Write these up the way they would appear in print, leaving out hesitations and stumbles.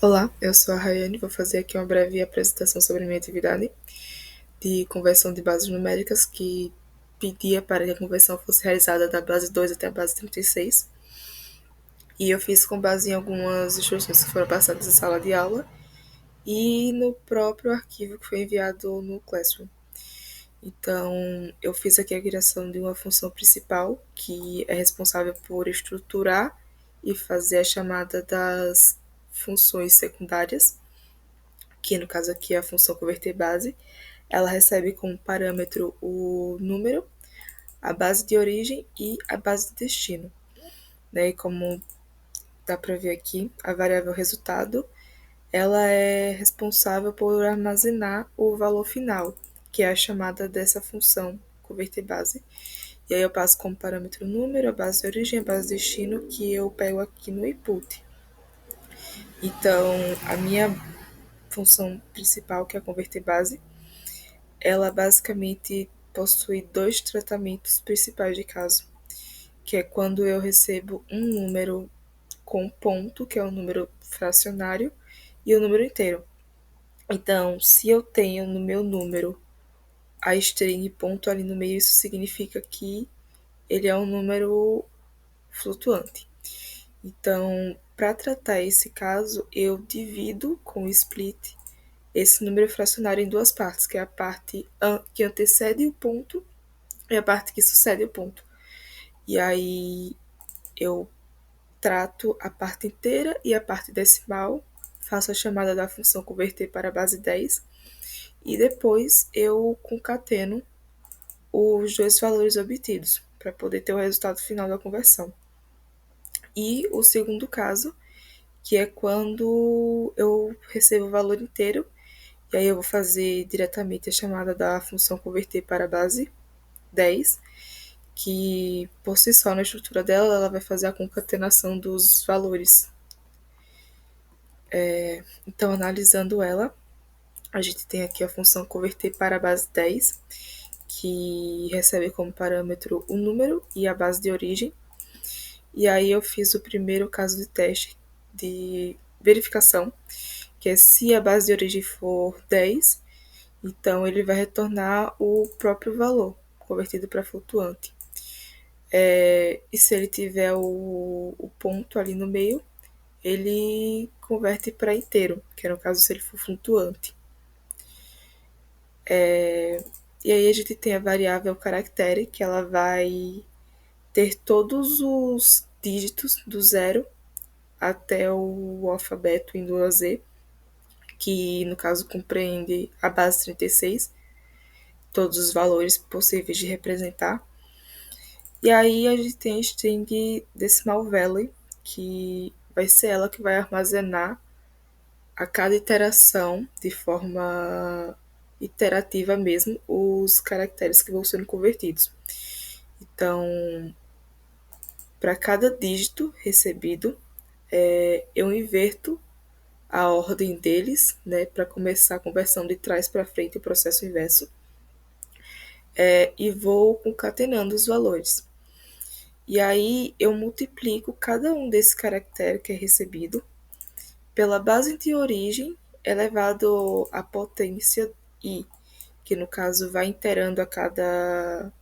Olá, eu sou a Rayane, vou fazer aqui uma breve apresentação sobre minha atividade de conversão de bases numéricas que pedia para que a conversão fosse realizada da base 2 até a base 36. E eu fiz com base em algumas instruções que foram passadas em sala de aula e no próprio arquivo que foi enviado no Classroom. Então, eu fiz aqui a criação de uma função principal, que é responsável por estruturar e fazer a chamada das funções secundárias, que no caso aqui é a função converter base. Ela recebe como parâmetro o número, a base de origem e a base de destino. Né? E como dá para ver aqui, a variável resultado ela é responsável por armazenar o valor final, que é a chamada dessa função converter base. E aí eu passo como parâmetro o número, a base de origem, a base de destino, que eu pego aqui no input. Então, a minha função principal, que é a converter base, ela basicamente possui dois tratamentos principais de caso, que é quando eu recebo um número com ponto, que é o número fracionário, e o número inteiro. Então, se eu tenho no meu número a string ponto ali no meio, isso significa que ele é um número flutuante. Então, para tratar esse caso, eu divido com o split esse número fracionário em duas partes, que é a parte que antecede o ponto e a parte que sucede o ponto. E aí eu trato a parte inteira e a parte decimal, faço a chamada da função converter para a base 10 e depois eu concateno os dois valores obtidos para poder ter o resultado final da conversão. E o segundo caso, que é quando eu recebo o valor inteiro, e aí eu vou fazer diretamente a chamada da função converter para a base 10, que por si só na estrutura dela ela vai fazer a concatenação dos valores. Então, analisando ela, a gente tem aqui a função converter para a base 10, que recebe como parâmetro o número e a base de origem. E aí eu fiz o primeiro caso de teste de verificação, que é se a base de origem for 10, então ele vai retornar o próprio valor, convertido para flutuante. E se ele tiver o ponto ali no meio, ele converte para inteiro, que é no caso se ele for flutuante. E aí a gente tem a variável caractere, que ela vai ter todos os dígitos do zero até o alfabeto indo a Z, que no caso compreende a base 36, todos os valores possíveis de representar. E aí a gente tem a string decimal value, que vai ser ela que vai armazenar a cada iteração, de forma iterativa mesmo, os caracteres que vão sendo convertidos. Então, para cada dígito recebido, eu inverto a ordem deles, né, para começar a conversão de trás para frente, o processo inverso, e vou concatenando os valores. E aí eu multiplico cada um desses caracteres que é recebido pela base de origem elevado à potência i, que no caso vai iterando a cada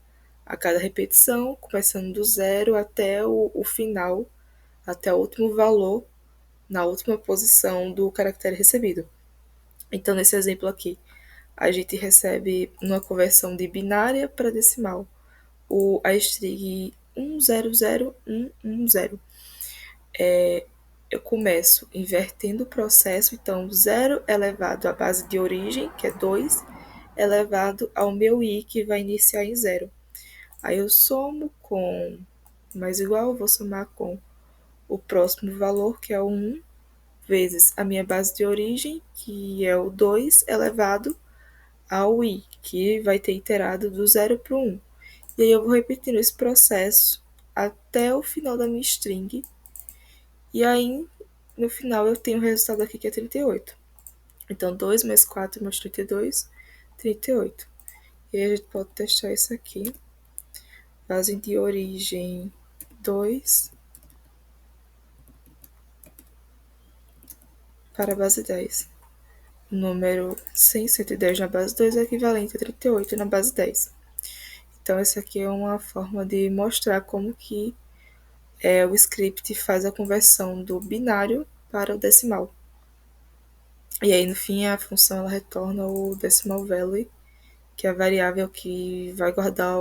repetição, começando do zero até o final, até o último valor na última posição do caractere recebido. Então, nesse exemplo aqui, a gente recebe uma conversão de binária para decimal, a string 100110. Eu começo invertendo o processo, então 0 elevado à base de origem, que é 2, elevado ao meu i, que vai iniciar em 0. Aí eu somo com mais igual, eu vou somar com o próximo valor, que é o 1, vezes a minha base de origem, que é o 2, elevado ao i, que vai ter iterado do 0 para o 1. E aí eu vou repetindo esse processo até o final da minha string. E aí, no final, eu tenho o resultado aqui que é 38. Então, 2 mais 4 mais 32, 38. E aí a gente pode testar isso aqui. Base de origem 2. para a base 10. O número 100, 110 na base 2 é equivalente a 38 na base 10. Então, essa aqui é uma forma de mostrar como que o script faz a conversão do binário para o decimal. E aí, no fim, a função ela retorna o decimal value, que é a variável que vai guardar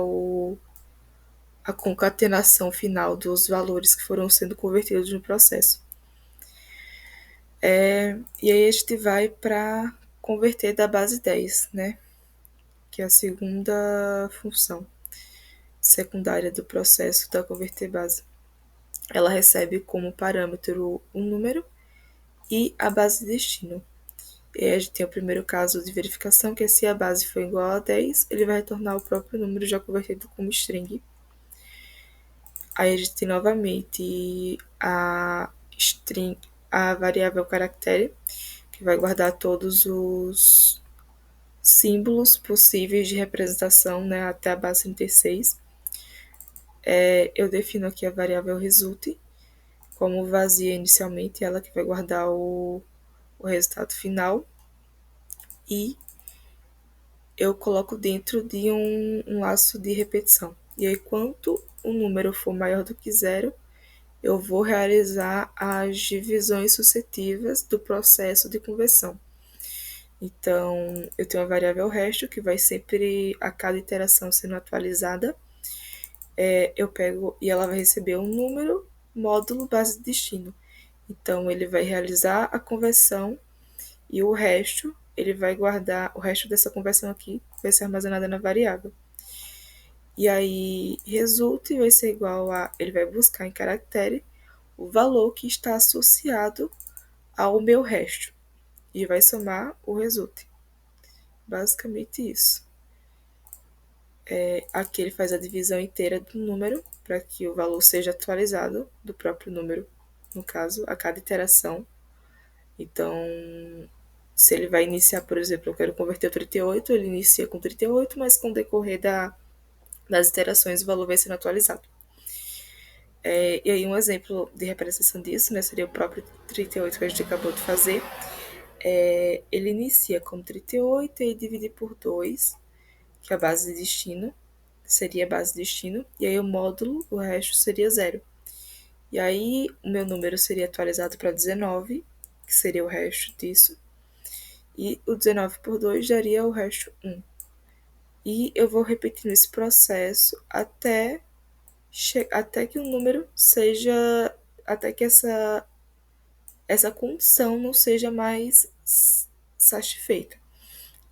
a concatenação final dos valores que foram sendo convertidos no processo. E aí a gente vai para converter da base 10, né? Que é a segunda função secundária do processo da converter base. Ela recebe como parâmetro um número e a base destino. E aí a gente tem o primeiro caso de verificação, que é se a base for igual a 10, ele vai retornar o próprio número já convertido como string. Aí a gente tem novamente a string, a variável caractere, que vai guardar todos os símbolos possíveis de representação, né, até a base 36. Eu defino aqui a variável result como vazia inicialmente, ela que vai guardar o resultado final. E eu coloco dentro de um laço de repetição. E aí, quanto o número for maior do que zero, eu vou realizar as divisões sucessivas do processo de conversão. Então, eu tenho a variável resto, que vai sempre, a cada iteração sendo atualizada, eu pego e ela vai receber um número, módulo, base de destino. Então, ele vai realizar a conversão e o resto, ele vai guardar, o resto dessa conversão aqui vai ser armazenada na variável. E aí, result vai ser igual a, ele vai buscar em caractere o valor que está associado ao meu resto e vai somar o result. Basicamente isso. Aqui ele faz a divisão inteira do número para que o valor seja atualizado do próprio número, no caso, a cada iteração. Então, se ele vai iniciar, por exemplo, eu quero converter o 38, ele inicia com 38, mas com o decorrer das iterações o valor vai sendo atualizado. E aí um exemplo de representação disso, né, seria o próprio 38 que a gente acabou de fazer. Ele inicia como 38 e divide por 2, que é a base de destino, seria a base de destino, e aí o módulo, o resto seria 0. E aí o meu número seria atualizado para 19, que seria o resto disso, e o 19 por 2 daria o resto 1. E eu vou repetindo esse processo até que o número seja, até que essa condição não seja mais satisfeita.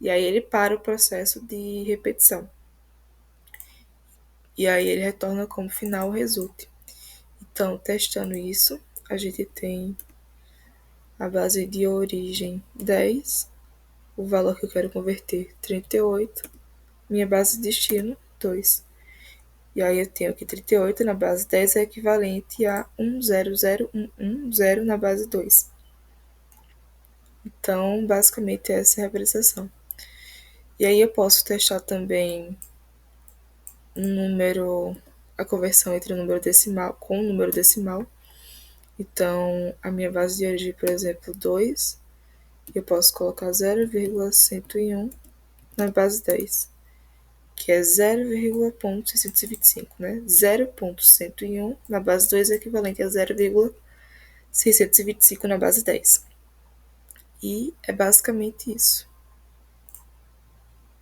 E aí ele para o processo de repetição. E aí ele retorna como final o result. Então, testando isso, a gente tem a base de origem 10, o valor que eu quero converter 38, minha base de destino 2. E aí eu tenho aqui 38 na base 10 é equivalente a 1001110 na base 2. Então, basicamente, essa é a representação. E aí eu posso testar também a conversão entre o número decimal com o número decimal. Então, a minha base de origem, por exemplo, 2, eu posso colocar 0,101 na base 10, que é 0,625, né? 0,101 na base 2 é equivalente a 0,625 na base 10. E é basicamente isso.